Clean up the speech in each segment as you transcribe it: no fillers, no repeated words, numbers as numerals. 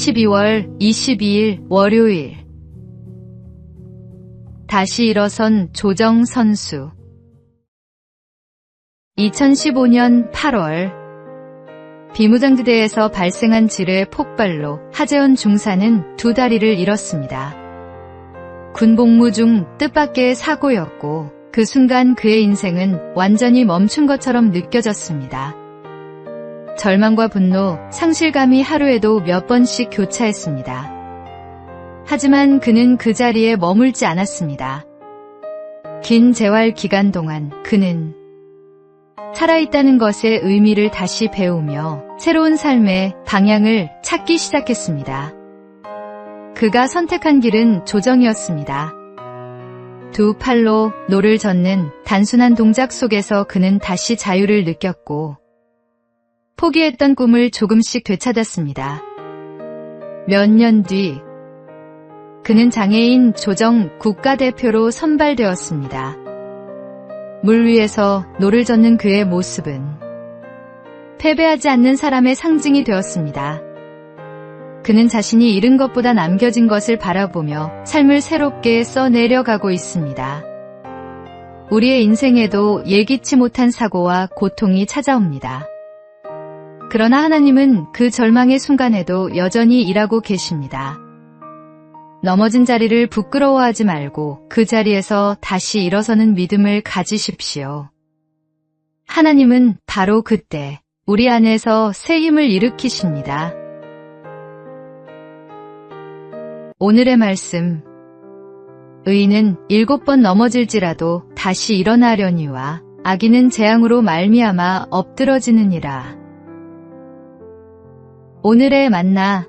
12월 22일 월요일. 다시 일어선 조정 선수. 2015년 8월 비무장지대에서 발생한 지뢰 폭발로 하재원 중사는 두 다리를 잃었습니다. 군복무 중 뜻밖의 사고였고 그 순간 그의 인생은 완전히 멈춘 것처럼 느껴졌습니다. 절망과 분노, 상실감이 하루에도 몇 번씩 교차했습니다. 하지만 그는 그 자리에 머물지 않았습니다. 긴 재활 기간 동안 그는 살아있다는 것의 의미를 다시 배우며 새로운 삶의 방향을 찾기 시작했습니다. 그가 선택한 길은 조정이었습니다. 두 팔로 노를 젓는 단순한 동작 속에서 그는 다시 자유를 느꼈고 포기했던 꿈을 조금씩 되찾았습니다. 몇 년 뒤 그는 장애인 조정 국가대표로 선발되었습니다. 물 위에서 노를 젓는 그의 모습은 패배하지 않는 사람의 상징이 되었습니다. 그는 자신이 잃은 것보다 남겨진 것을 바라보며 삶을 새롭게 써내려가고 있습니다. 우리의 인생에도 예기치 못한 사고와 고통이 찾아옵니다. 그러나 하나님은 그 절망의 순간에도 여전히 일하고 계십니다. 넘어진 자리를 부끄러워하지 말고 그 자리에서 다시 일어서는 믿음을 가지십시오. 하나님은 바로 그때 우리 안에서 새 힘을 일으키십니다. 오늘의 말씀. 의인은 7번 넘어질지라도 다시 일어나려니와 악인은 재앙으로 말미암아 엎드러지느니라. 오늘의 만나.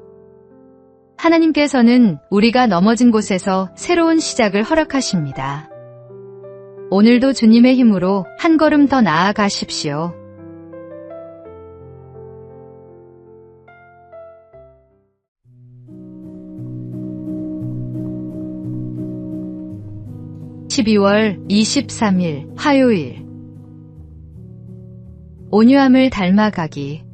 하나님께서는 우리가 넘어진 곳에서 새로운 시작을 허락하십니다. 오늘도 주님의 힘으로 한 걸음 더 나아가십시오. (12월 23일) 화요일. 온유함을 닮아가기.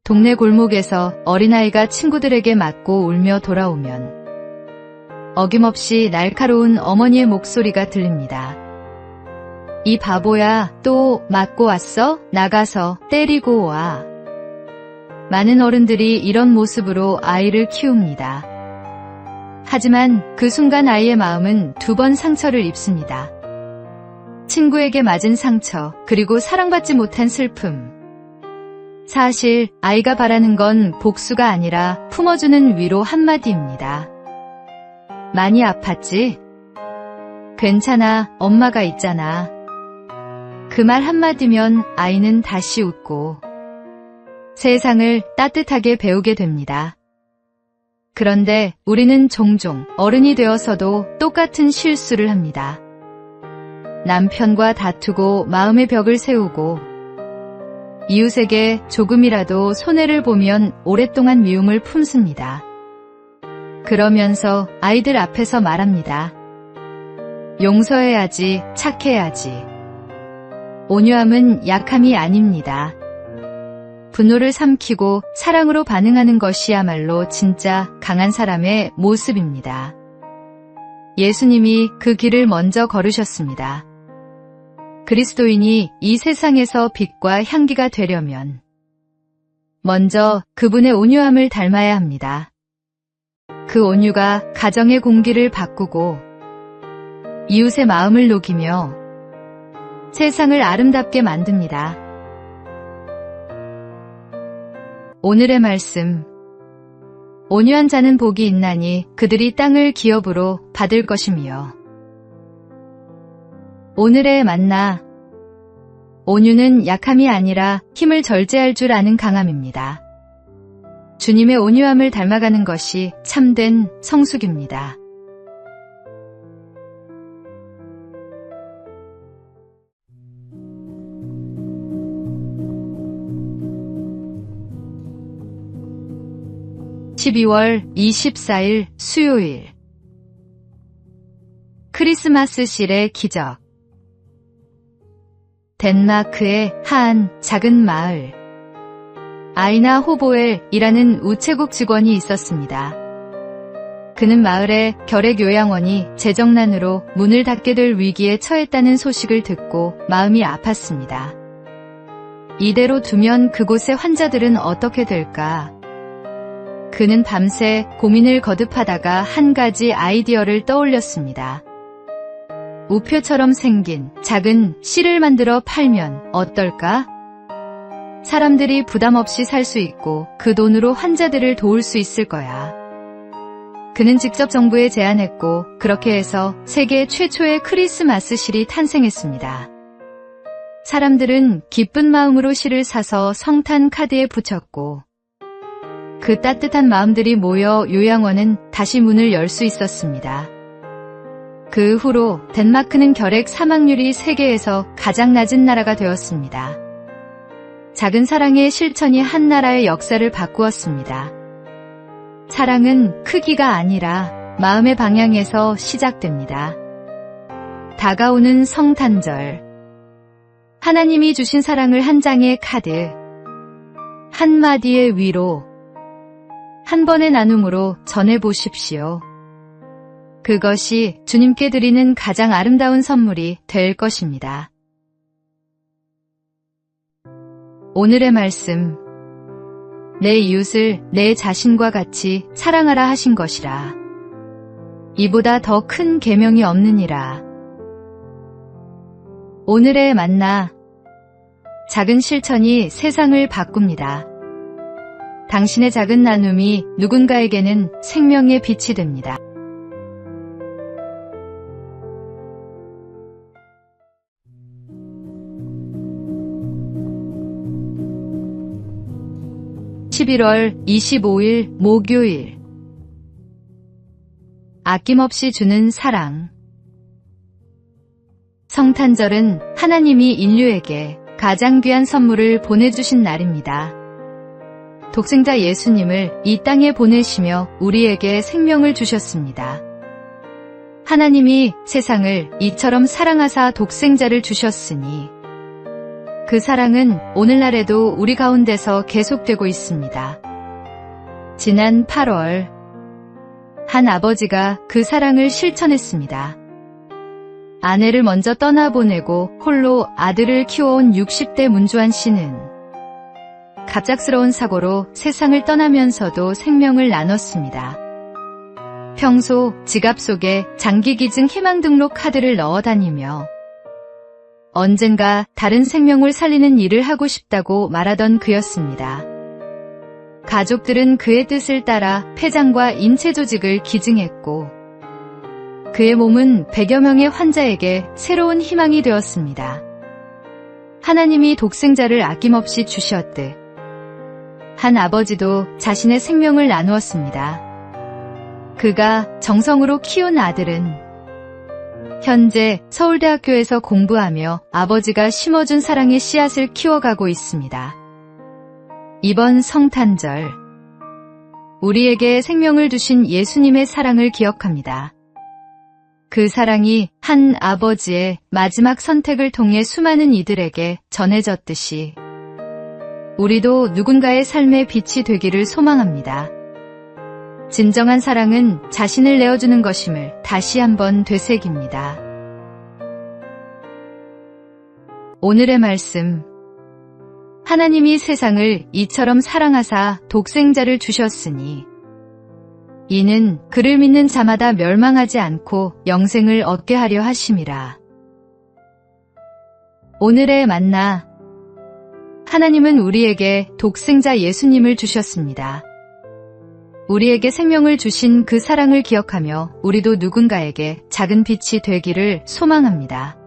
동네 골목에서 어린아이가 친구들에게 맞고 울며 돌아오면 어김없이 날카로운 어머니의 목소리가 들립니다. 이 바보야, 또 맞고 왔어? 나가서 때리고 와. 많은 어른들이 이런 모습으로 아이를 키웁니다. 하지만 그 순간 아이의 마음은 2번 상처를 입습니다. 친구에게 맞은 상처, 그리고 사랑받지 못한 슬픔. 사실 아이가 바라는 건 복수가 아니라 품어주는 위로 한마디입니다. 많이 아팠지? 괜찮아, 엄마가 있잖아. 그 말 한마디면 아이는 다시 웃고 세상을 따뜻하게 배우게 됩니다. 그런데 우리는 종종 어른이 되어서도 똑같은 실수를 합니다. 남편과 다투고 마음의 벽을 세우고 이웃에게 조금이라도 손해를 보면 오랫동안 미움을 품습니다. 그러면서 아이들 앞에서 말합니다. 용서해야지, 착해야지. 온유함은 약함이 아닙니다. 분노를 삼키고 사랑으로 반응하는 것이야말로 진짜 강한 사람의 모습입니다. 예수님이 그 길을 먼저 걸으셨습니다. 그리스도인이 이 세상에서 빛과 향기가 되려면 먼저 그분의 온유함을 닮아야 합니다. 그 온유가 가정의 공기를 바꾸고 이웃의 마음을 녹이며 세상을 아름답게 만듭니다. 오늘의 말씀. 온유한 자는 복이 있나니 그들이 땅을 기업으로 받을 것이며. 오늘의 만나. 온유는 약함이 아니라 힘을 절제할 줄 아는 강함입니다. 주님의 온유함을 닮아가는 것이 참된 성숙입니다. (12월 24일) 수요일. 크리스마스실의 기적. 덴마크의 한 작은 마을. 아이나 호보엘이라는 우체국 직원이 있었습니다. 그는 마을의 결핵요양원이 재정난으로 문을 닫게 될 위기에 처했다는 소식을 듣고 마음이 아팠습니다. 이대로 두면 그곳의 환자들은 어떻게 될까? 그는 밤새 고민을 거듭하다가 한 가지 아이디어를 떠올렸습니다. 우표처럼 생긴 작은 실을 만들어 팔면 어떨까? 사람들이 부담 없이 살 수 있고 그 돈으로 환자들을 도울 수 있을 거야. 그는 직접 정부에 제안했고 그렇게 해서 세계 최초의 크리스마스 실이 탄생했습니다. 사람들은 기쁜 마음으로 실을 사서 성탄 카드에 붙였고 그 따뜻한 마음들이 모여 요양원은 다시 문을 열 수 있었습니다. 그 후로 덴마크는 결핵 사망률이 세계에서 가장 낮은 나라가 되었습니다. 작은 사랑의 실천이 한 나라의 역사를 바꾸었습니다. 사랑은 크기가 아니라 마음의 방향에서 시작됩니다. 다가오는 성탄절. 하나님이 주신 사랑을 한 장의 카드, 한마디의 위로, 한 번의 나눔으로 전해보십시오. 그것이 주님께 드리는 가장 아름다운 선물이 될 것입니다. 오늘의 말씀. 내 이웃을 내 자신과 같이 사랑하라 하신 것이라. 이보다 더 큰 계명이 없느니라. 오늘의 만나. 작은 실천이 세상을 바꿉니다. 당신의 작은 나눔이 누군가에게는 생명의 빛이 됩니다. (11월 25일) 목요일. 아낌없이 주는 사랑. 성탄절은 하나님이 인류에게 가장 귀한 선물을 보내주신 날입니다. 독생자 예수님을 이 땅에 보내시며 우리에게 생명을 주셨습니다. 하나님이 세상을 이처럼 사랑하사 독생자를 주셨으니 그 사랑은 오늘날에도 우리 가운데서 계속되고 있습니다. 지난 8월 한 아버지가 그 사랑을 실천했습니다. 아내를 먼저 떠나보내고 홀로 아들을 키워온 60대 문주환 씨는 갑작스러운 사고로 세상을 떠나면서도 생명을 나눴습니다. 평소 지갑 속에 장기기증 희망등록 카드를 넣어 다니며 언젠가 다른 생명을 살리는 일을 하고 싶다고 말하던 그였습니다. 가족들은 그의 뜻을 따라 폐장과 인체 조직을 기증했고 그의 몸은 100여 명의 환자에게 새로운 희망이 되었습니다. 하나님이 독생자를 아낌없이 주셨듯 한 아버지도 자신의 생명을 나누었습니다. 그가 정성으로 키운 아들은 현재 서울대학교에서 공부하며 아버지가 심어준 사랑의 씨앗을 키워가고 있습니다. 이번 성탄절, 우리에게 생명을 주신 예수님의 사랑을 기억합니다. 그 사랑이 한 아버지의 마지막 선택을 통해 수많은 이들에게 전해졌듯이 우리도 누군가의 삶의 빛이 되기를 소망합니다. 진정한 사랑은 자신을 내어주는 것임을 다시 한번 되새깁니다. 오늘의 말씀. 하나님이 세상을 이처럼 사랑하사 독생자를 주셨으니 이는 그를 믿는 자마다 멸망하지 않고 영생을 얻게 하려 하심이라. 오늘의 만나. 하나님은 우리에게 독생자 예수님을 주셨습니다. 우리에게 생명을 주신 그 사랑을 기억하며 우리도 누군가에게 작은 빛이 되기를 소망합니다.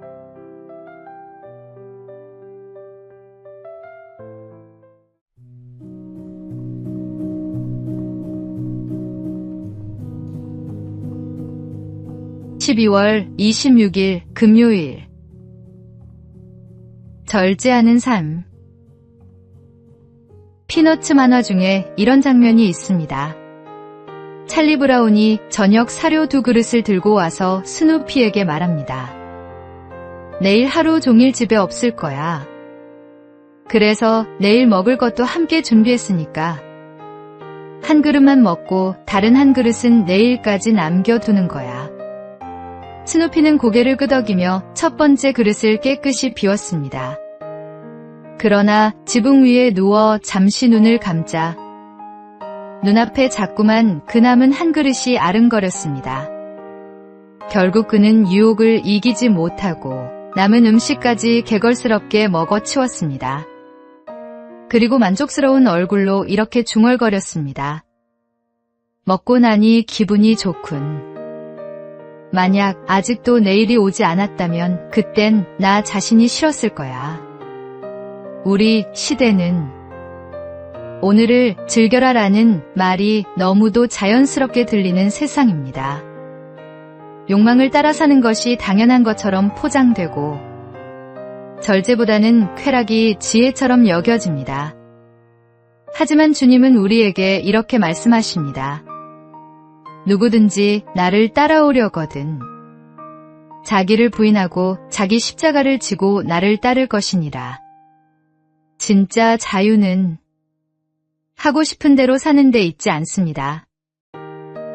(12월 26일) 금요일. 절제하는 삶. 피너츠 만화 중에 이런 장면이 있습니다. 찰리 브라운이 저녁 사료 2그릇을 들고 와서 스누피에게 말합니다. 내일 하루 종일 집에 없을 거야. 그래서 내일 먹을 것도 함께 준비했으니까 한 그릇만 먹고 다른 한 그릇은 내일까지 남겨두는 거야. 스누피는 고개를 끄덕이며 첫 번째 그릇을 깨끗이 비웠습니다. 그러나 지붕 위에 누워 잠시 눈을 감자 눈앞에 자꾸만 그 남은 한 그릇이 아른거렸습니다. 결국 그는 유혹을 이기지 못하고 남은 음식까지 개걸스럽게 먹어치웠습니다. 그리고 만족스러운 얼굴로 이렇게 중얼거렸습니다. 먹고 나니 기분이 좋군. 만약 아직도 내일이 오지 않았다면 그땐 나 자신이 싫었을 거야. 우리 시대는 오늘을 즐겨라라는 말이 너무도 자연스럽게 들리는 세상입니다. 욕망을 따라 사는 것이 당연한 것처럼 포장되고 절제보다는 쾌락이 지혜처럼 여겨집니다. 하지만 주님은 우리에게 이렇게 말씀하십니다. 누구든지 나를 따라오려거든 자기를 부인하고 자기 십자가를 지고 나를 따를 것이니라. 진짜 자유는 하고 싶은 대로 사는 데 있지 않습니다.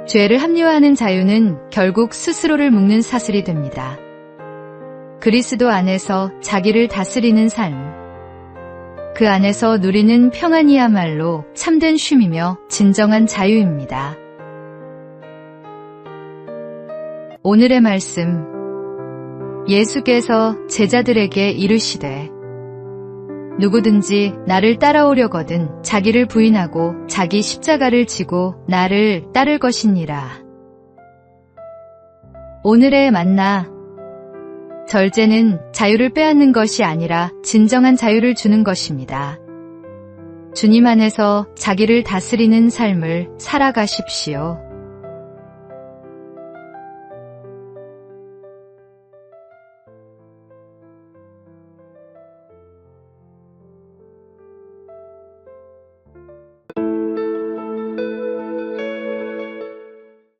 죄를 합리화하는 자유는 결국 스스로를 묶는 사슬이 됩니다. 그리스도 안에서 자기를 다스리는 삶, 그 안에서 누리는 평안이야말로 참된 쉼이며 진정한 자유입니다. 오늘의 말씀, 예수께서 제자들에게 이르시되 누구든지 나를 따라오려거든 자기를 부인하고 자기 십자가를 지고 나를 따를 것이니라. 오늘의 만나, 절제는 자유를 빼앗는 것이 아니라 진정한 자유를 주는 것입니다. 주님 안에서 자기를 다스리는 삶을 살아가십시오.